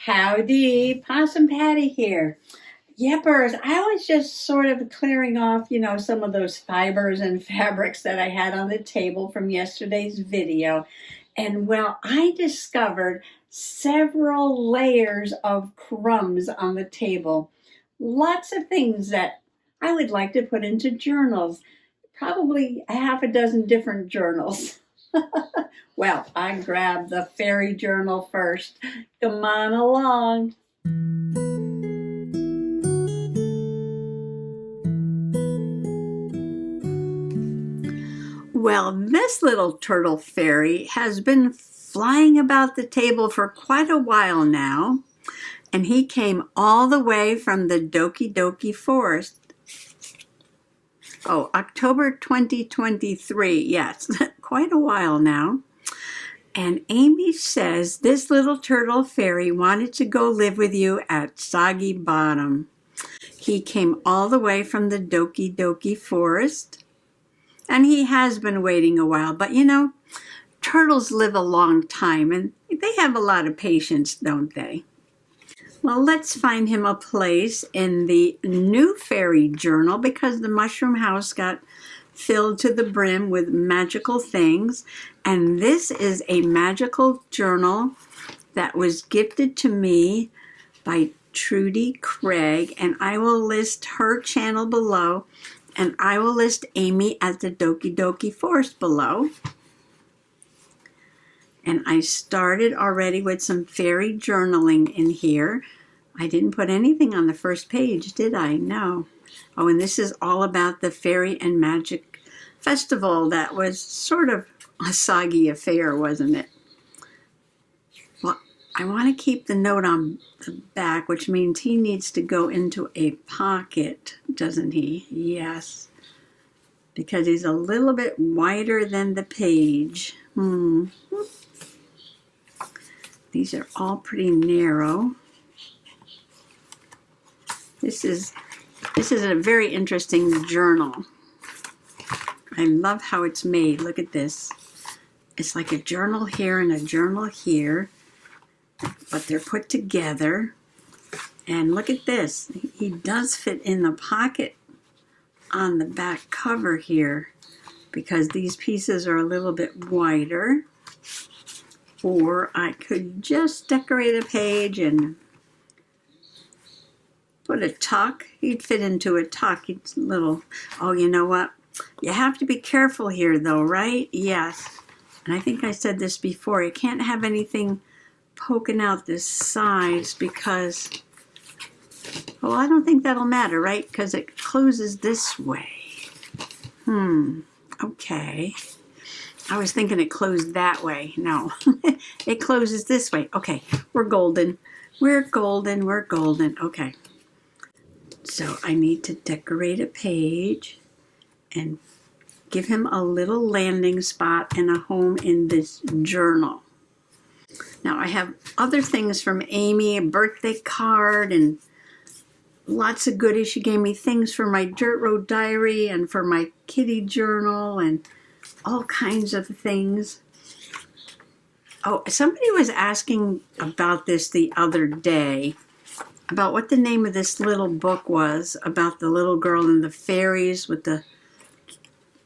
Howdy, Possum Patty here. Yepers, I was just sort of clearing off, some of those fibers and fabrics that I had on the table from yesterday's video. And well, I discovered several layers of crumbs on the table. Lots of things that I would like to put into journals. Probably a half a dozen different journals. Well, I grabbed the fairy journal first. Come on along. Well, this little turtle fairy has been flying about the table for quite a while now, and he came all the way from the Doki Doki Forest. Oh, October 2023, yes, quite a while now. And Amy says this little turtle fairy wanted to go live with you at Soggy Bottom. He came all the way from the Doki Doki Forest. And he has been waiting a while, but turtles live a long time and they have a lot of patience, don't they? Well, let's find him a place in the new fairy journal because the mushroom house got filled to the brim with magical things. And this is a magical journal that was gifted to me by Trudy Craig, and I will list her channel below. And I will list Amy at the Doki Doki Forest below. And I started already with some fairy journaling in here. I didn't put anything on the first page, did I? No. Oh, and this is all about the Fairy and Magic Festival. That was sort of a soggy affair, wasn't it? Well, I want to keep the note on the back, which means he needs to go into a pocket, doesn't he? Yes. Because he's a little bit wider than the page. These are all pretty narrow. This is a very interesting journal. I love how it's made. Look at this. It's like a journal here and a journal here, but they're put together. And look at this. He does fit in the pocket on the back cover here because these pieces are a little bit wider. Or I could just decorate a page and put a tuck. He'd fit into a tuck. It's little. Oh, you know what? You have to be careful here though, right? Yes. And I think I said this before. You can't have anything poking out this sides because, well, I don't think that'll matter, right? Because it closes this way. Okay. I was thinking it closed that way. No, it closes this way. Okay, we're golden. We're golden. We're golden. Okay. So I need to decorate a page and give him a little landing spot and a home in this journal. Now I have other things from Amy, a birthday card and lots of goodies. She gave me things for my dirt road diary and for my kitty journal and all kinds of things. Oh, somebody was asking about this the other day, about what the name of this little book was, about the little girl and the fairies with the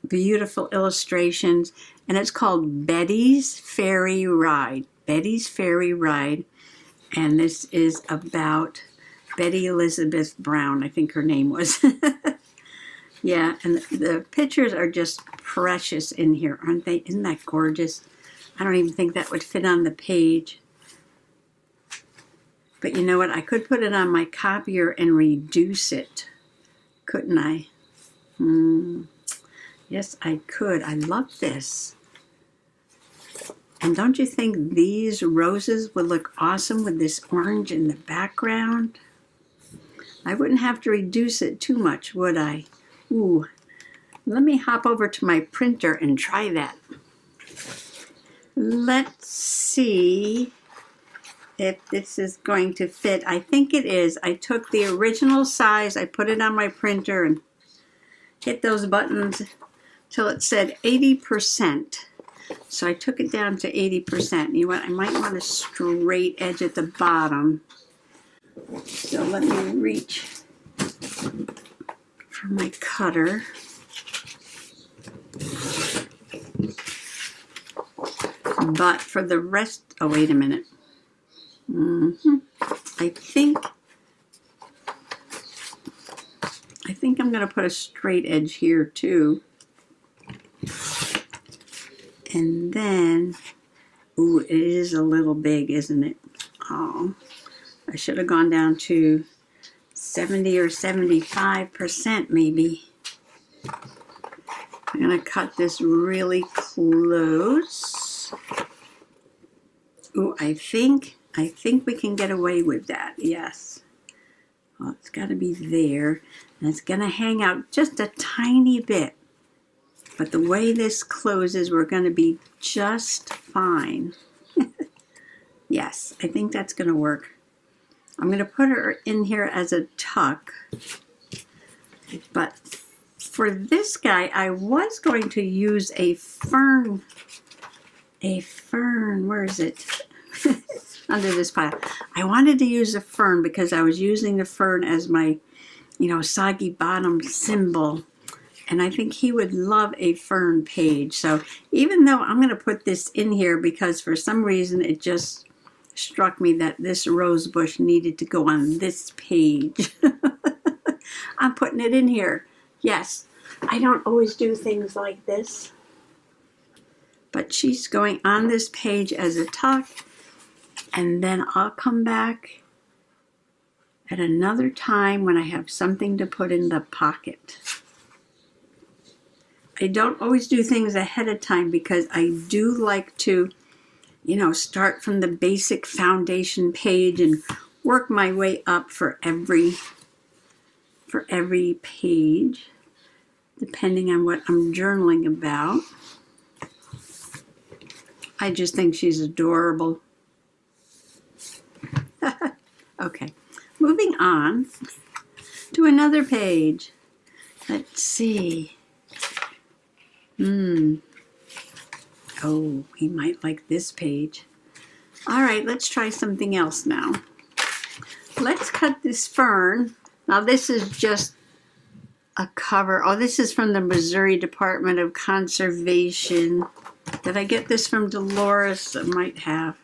beautiful illustrations. And it's called Betty's Fairy Ride. Betty's Fairy Ride. And this is about Betty Elizabeth Brown, I think her name was. Yeah, and the pictures are just precious in here, aren't they? Isn't that gorgeous? I don't even think that would fit on the page. But you know what? I could put it on my copier and reduce it, couldn't I? Yes, I could. I love this. And don't you think these roses would look awesome with this orange in the background? I wouldn't have to reduce it too much, would I? Ooh, let me hop over to my printer and try that. Let's see if this is going to fit. I think it is. I took the original size, I put it on my printer and hit those buttons till it said 80%. So I took it down to 80%. You know what? I might want a straight edge at the bottom. So let me reach for my cutter. But for the rest, oh, wait a minute. I think I'm going to put a straight edge here too. And then, ooh, it is a little big, isn't it? Oh, I should have gone down to 70 or 75% maybe. I'm going to cut this really close. Ooh, I think we can get away with that, yes. Well, it's got to be there. And it's going to hang out just a tiny bit. But the way this closes, we're going to be just fine. Yes, I think that's going to work. I'm going to put her in here as a tuck. But for this guy, I was going to use a fern. Where is it? Under this pile. I wanted to use a fern because I was using the fern as my, soggy bottom symbol. And I think he would love a fern page. So even though I'm going to put this in here because for some reason it just struck me that this rose bush needed to go on this page. I'm putting it in here. Yes, I don't always do things like this. But she's going on this page as a tuck. And then I'll come back at another time when I have something to put in the pocket. I don't always do things ahead of time because I do like to, start from the basic foundation page and work my way up for every page, depending on what I'm journaling about. I just think she's adorable. Okay, moving on to another page. Let's see. Oh, he might like this page. All right, let's try something else now. Let's cut this fern. Now this is just a cover. Oh, this is from the Missouri Department of Conservation. Did I get this from Dolores? I might have.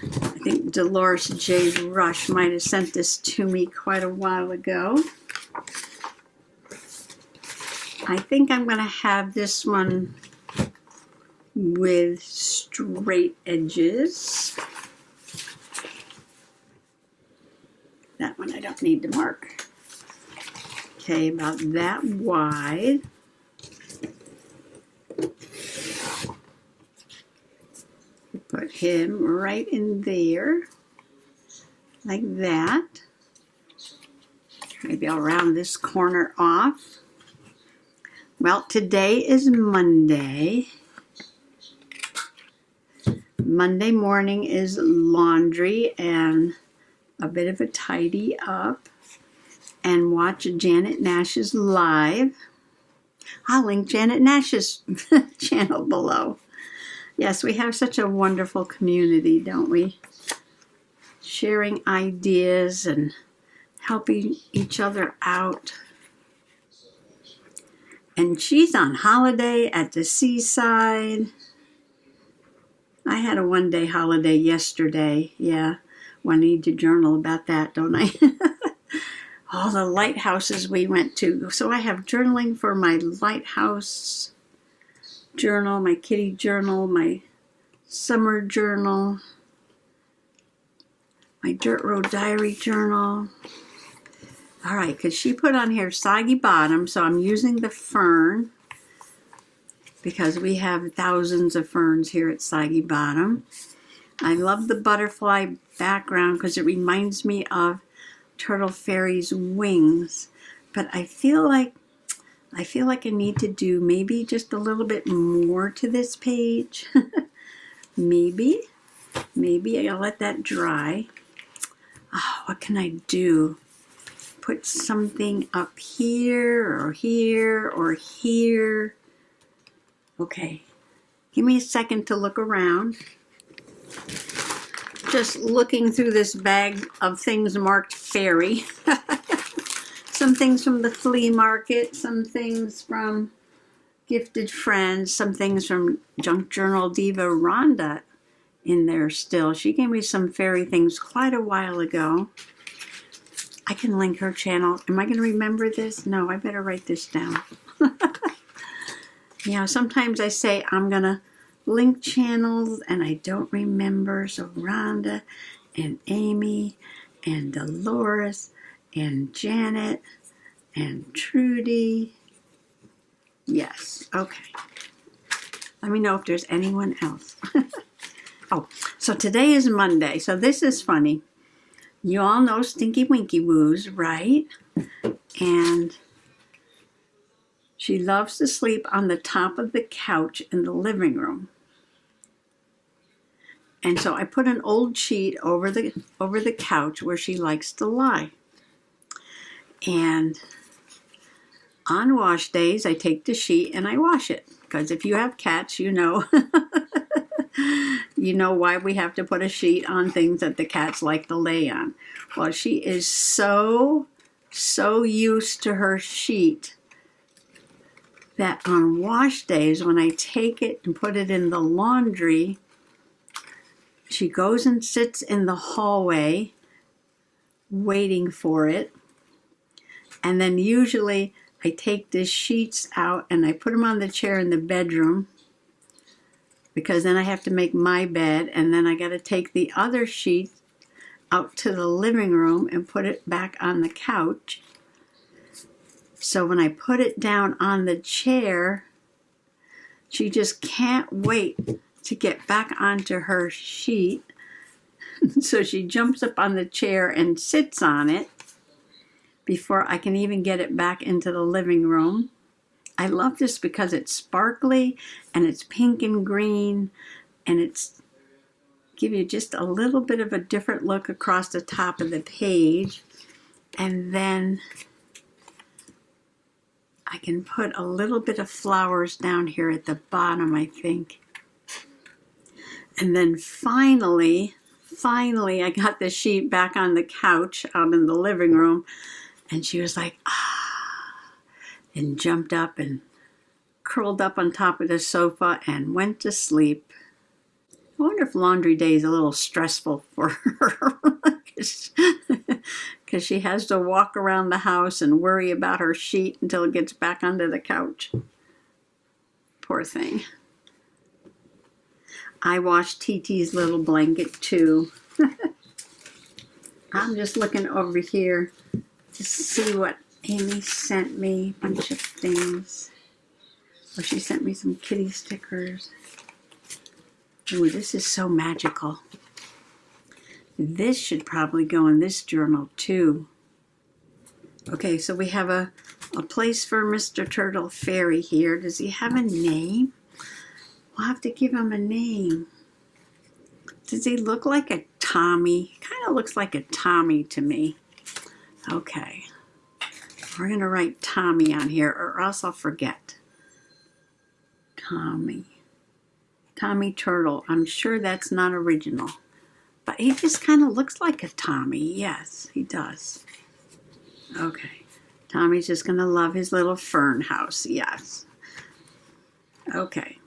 I think Dolores J. Rush might have sent this to me quite a while ago. I think I'm going to have this one with straight edges. That one I don't need to mark. Okay, about that wide. Put him right in there, like that. Maybe I'll round this corner off. Well, today is Monday. Monday morning is laundry and a bit of a tidy up and watch Janet Nash's live. I'll link Janet Nash's channel below. Yes, we have such a wonderful community, don't we? Sharing ideas and helping each other out. And she's on holiday at the seaside. I had a one-day holiday yesterday. Yeah, well, I need to journal about that, don't I? All the lighthouses we went to. So I have journaling for my lighthouse journal, my kitty journal, my summer journal, my dirt road diary journal. All right, because she put on here soggy bottom, so I'm using the fern because we have thousands of ferns here at Soggy Bottom. I love the butterfly background because it reminds me of Turtle Fairy's wings, but I feel like I need to do maybe just a little bit more to this page. Maybe I'll let that dry. Oh, what can I do? Put something up here or here or here. Okay, give me a second to look around. Just looking through this bag of things marked fairy. Some things from the flea market, some things from Gifted Friends, some things from Junk Journal Diva Rhonda in there still. She gave me some fairy things quite a while ago. I can link her channel. Am I going to remember this? No, I better write this down. Yeah, sometimes I say I'm going to link channels and I don't remember. So Rhonda and Amy and Dolores and Janet and Trudy. Yes, okay. Let me know if there's anyone else. Oh, so today is Monday. So this is funny. You all know Stinky Winky Woos, right? And she loves to sleep on the top of the couch in the living room. And so I put an old sheet over the couch where she likes to lie. And on wash days, I take the sheet and I wash it. Because if you have cats, you know, you know why we have to put a sheet on things that the cats like to lay on. Well, she is so used to her sheet that on wash days, when I take it and put it in the laundry, she goes and sits in the hallway waiting for it. And then usually I take the sheets out and I put them on the chair in the bedroom, because then I have to make my bed, and then I got to take the other sheet out to the living room and put it back on the couch. So when I put it down on the chair, she just can't wait to get back onto her sheet. So she jumps up on the chair and sits on it before I can even get it back into the living room. I love this because it's sparkly and it's pink and green, and it's give you just a little bit of a different look across the top of the page. And then I can put a little bit of flowers down here at the bottom, I think. And then finally, I got the sheet back on the couch out in the living room, and she was like, ah, and jumped up and curled up on top of the sofa and went to sleep. I wonder if laundry day is a little stressful for her, because she has to walk around the house and worry about her sheet until it gets back onto the couch. Poor thing. I washed TT's little blanket too. I'm just looking over here to see what Amy sent me. A bunch of things. Oh, she sent me some kitty stickers. Ooh, this is so magical. This should probably go in this journal too. Okay, so we have a place for Mr. Turtle Fairy here. Does he have a name? We'll have to give him a name. Does he look like a Tommy? Kind of looks like a Tommy to me. Okay. We're going to write Tommy on here, or else I'll forget. Tommy. Tommy Turtle. I'm sure that's not original. But he just kind of looks like a Tommy. Yes, he does. Okay. Tommy's just going to love his little fern house. Yes. Okay.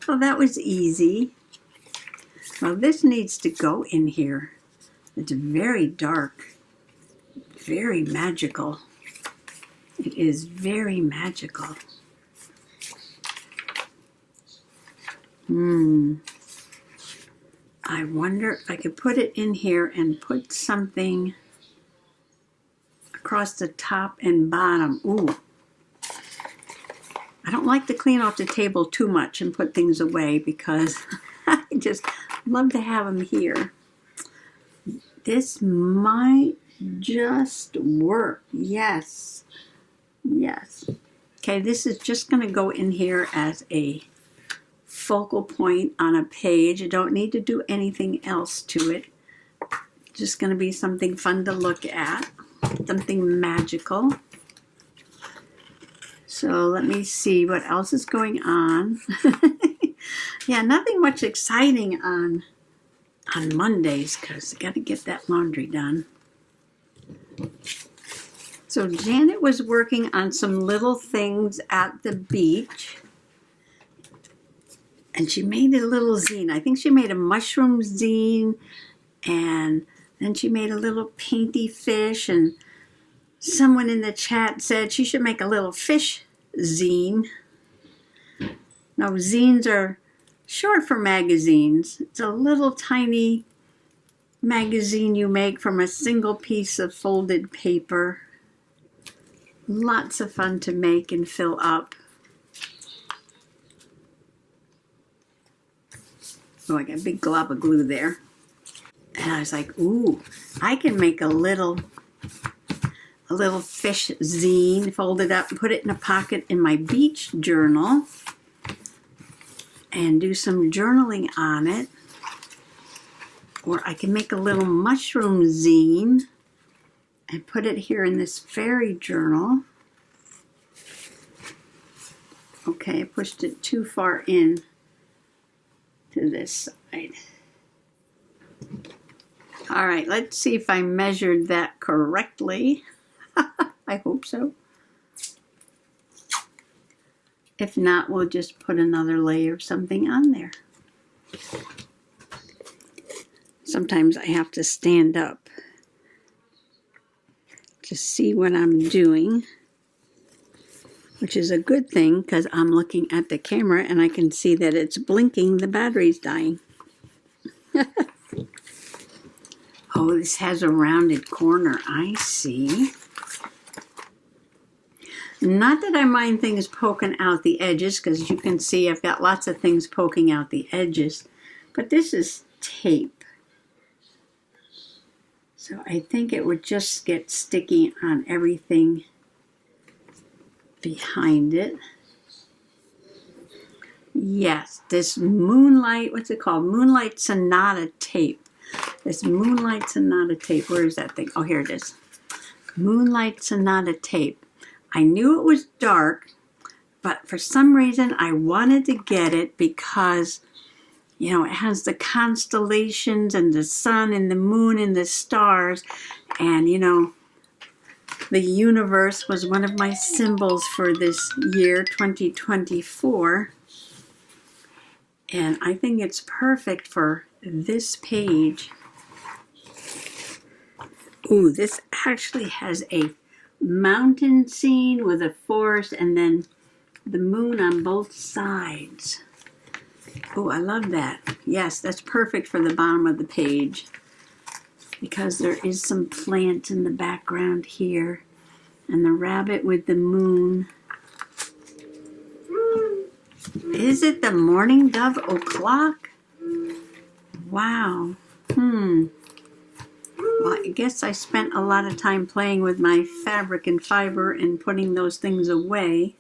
Well, that was easy. Well, this needs to go in here. It's very dark. Very magical. It is very magical. I wonder if I could put it in here and put something across the top and bottom. Ooh. I don't like to clean off the table too much and put things away, because I just love to have them here. This might just work. Yes. Yes. Okay, this is just going to go in here as a focal point on a page. You don't need to do anything else to it. Just going to be something fun to look at. Something magical. So let me see what else is going on. Yeah, nothing much exciting on Mondays because I got to get that laundry done. So Janet was working on some little things at the beach. And she made a little zine. I think she made a mushroom zine. And then she made a little painty fish. And someone in the chat said she should make a little fish zine. No, zines are short for magazines. It's a little tiny magazine you make from a single piece of folded paper. Lots of fun to make and fill up. Oh, I got a big glob of glue there. And I was like, ooh, I can make a little fish zine, fold it up and put it in a pocket in my beach journal and do some journaling on it. Or I can make a little mushroom zine and put it here in this fairy journal. Okay, I pushed it too far in to this side. All right, let's see if I measured that correctly. I hope so. If not, we'll just put another layer of something on there. Sometimes I have to stand up to see what I'm doing, which is a good thing because I'm looking at the camera and I can see that it's blinking, the battery's dying. Oh, this has a rounded corner, I see. Not that I mind things poking out the edges, because you can see I've got lots of things poking out the edges, but this is tape. So I think it would just get sticky on everything behind it. Yes, this Moonlight, what's it called? Moonlight Sonata tape. This Moonlight Sonata tape, where is that thing? Oh, here it is. Moonlight Sonata tape. I knew it was dark, but for some reason I wanted to get it because, you know, it has the constellations and the sun and the moon and the stars. And, you know, the universe was one of my symbols for this year, 2024. And I think it's perfect for this page. Ooh, this actually has a mountain scene with a forest and then the moon on both sides. Oh, I love that. Yes, that's perfect for the bottom of the page because there is some plant in the background here and the rabbit with the moon. Is it the morning dove o'clock? Wow. Well, I guess I spent a lot of time playing with my fabric and fiber and putting those things away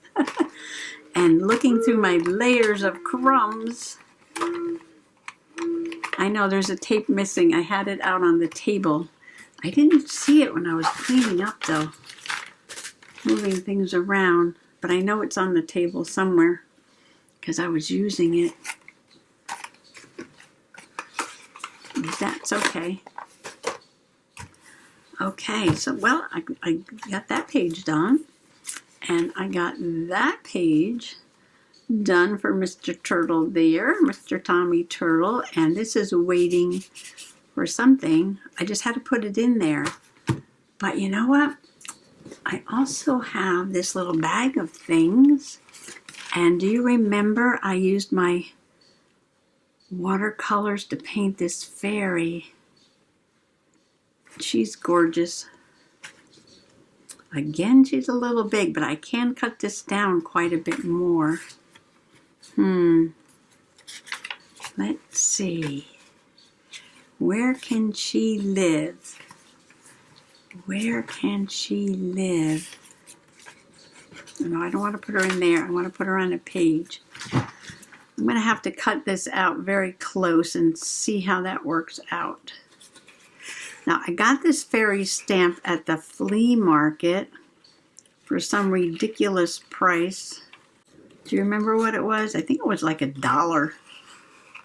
and looking through my layers of crumbs. I know there's a tape missing. I had it out on the table. I didn't see it when I was cleaning up though, moving things around, but I know it's on the table somewhere because I was using it. That's okay. Okay, so well, I got that page done, and I got that page done for Mr. Turtle there, Mr. Tommy Turtle, and this is waiting for something. I just had to put it in there. But you know what? I also have this little bag of things, and do you remember I used my watercolors to paint this fairy? She's gorgeous. Again, she's a little big, but I can cut this down quite a bit more. Let's see. Where can she live? Where can she live? No, I don't want to put her in there. I want to put her on a page. I'm going to have to cut this out very close and see how that works out. Now, I got this fairy stamp at the flea market, for some ridiculous price. Do you remember what it was? I think it was like $1.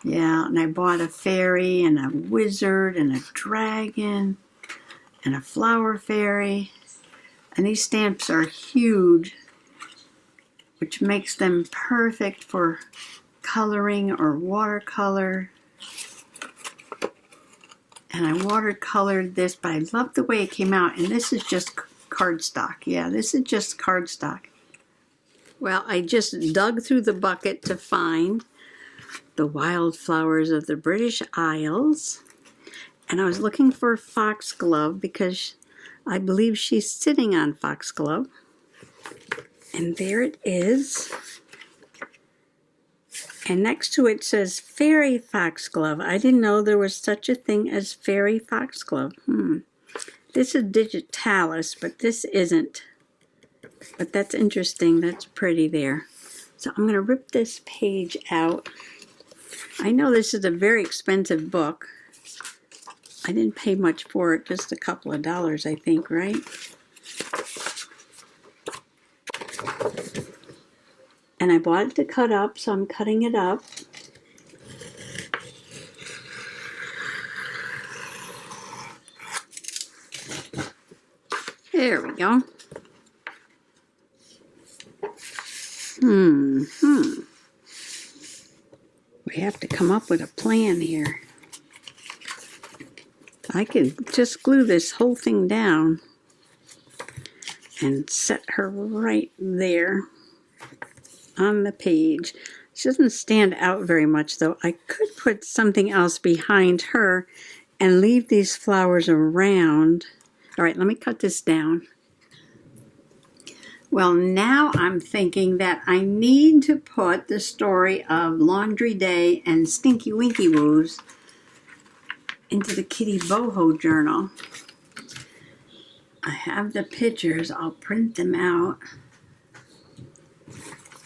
Yeah, and I bought a fairy and a wizard and a dragon and a flower fairy. And these stamps are huge, which makes them perfect for coloring or watercolor. And I watercolored this, but I love the way it came out. And this is just cardstock. Yeah, this is just cardstock. Well, I just dug through the bucket to find the wildflowers of the British Isles. And I was looking for foxglove because I believe she's sitting on foxglove. And there it is. And next to it says fairy foxglove. I didn't know there was such a thing as fairy foxglove. This is digitalis, but this isn't. But that's interesting. That's pretty there. So I'm going to rip this page out. I know this is a very expensive book. I didn't pay much for it, just a couple of dollars, I think, right? And I bought it to cut up, so I'm cutting it up. There we go. We have to come up with a plan here. I could just glue this whole thing down and set her right there on the page. She doesn't stand out very much though. I could put something else behind her and leave these flowers around. All right, let me cut this down. Well, now I'm thinking that I need to put the story of Laundry Day and Stinky Winky Woos into the Kitty Boho journal. I have the pictures. I'll print them out.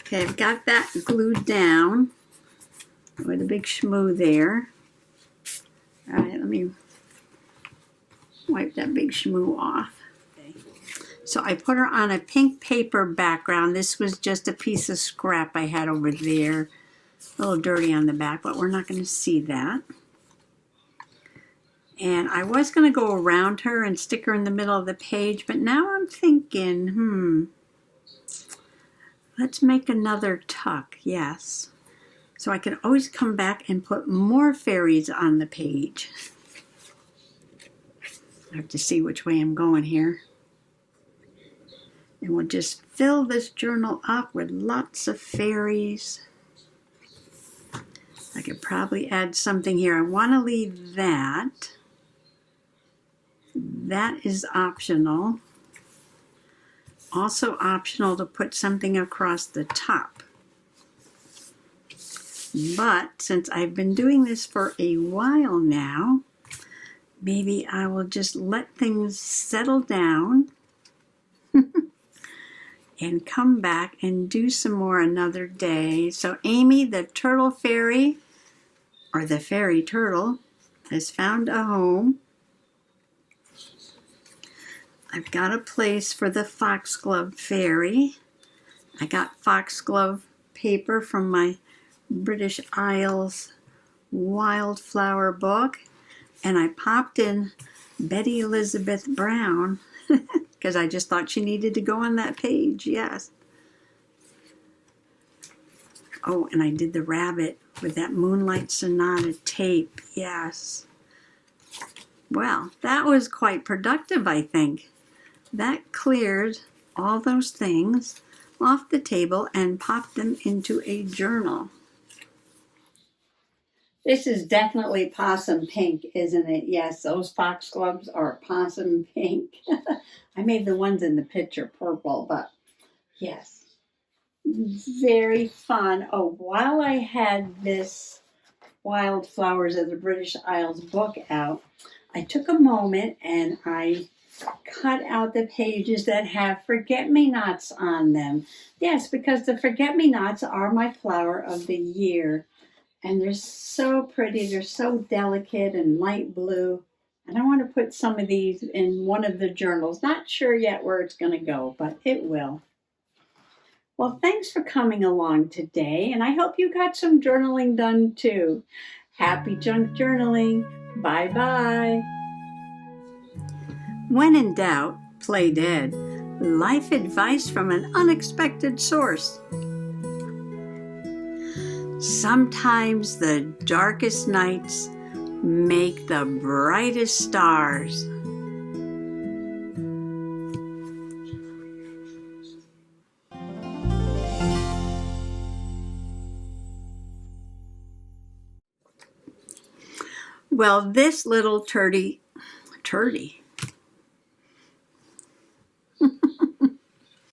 Okay, I've got that glued down with a big shmoo there. All right, let me wipe that big shmoo off. So I put her on a pink paper background. This was just a piece of scrap I had over there. A little dirty on the back, but we're not going to see that. And I was going to go around her and stick her in the middle of the page, but now I'm thinking, let's make another tuck, yes. So I can always come back and put more fairies on the page. I have to see which way I'm going here. And we'll just fill this journal up with lots of fairies. I could probably add something here. I want to leave that. That is optional. Also optional to put something across the top. But since I've been doing this for a while now, maybe I will just let things settle down and come back and do some more another day. So Amy, the turtle fairy, or the fairy turtle, has found a home. I've got a place for the foxglove fairy. I got foxglove paper from my British Isles wildflower book, and I popped in Betty Elizabeth Brown because I just thought she needed to go on that page, yes. Oh, and I did the rabbit with that Moonlight Sonata tape, yes. Well, that was quite productive, I think. That cleared all those things off the table and popped them into a journal. This is definitely possum pink, isn't it? Yes, those foxgloves are possum pink. I made the ones in the picture purple, but yes. Very fun. Oh, while I had this Wildflowers of the British Isles book out, I took a moment and I cut out the pages that have forget-me-nots on them. Yes, because the forget-me-nots are my flower of the year. And they're so pretty. They're so delicate and light blue. And I want to put some of these in one of the journals. Not sure yet where it's going to go, but it will. Well, thanks for coming along today, and I hope you got some journaling done too. Happy junk journaling. Bye-bye. When in doubt, play dead. Life advice from an unexpected source. Sometimes the darkest nights make the brightest stars. Well, this little turdy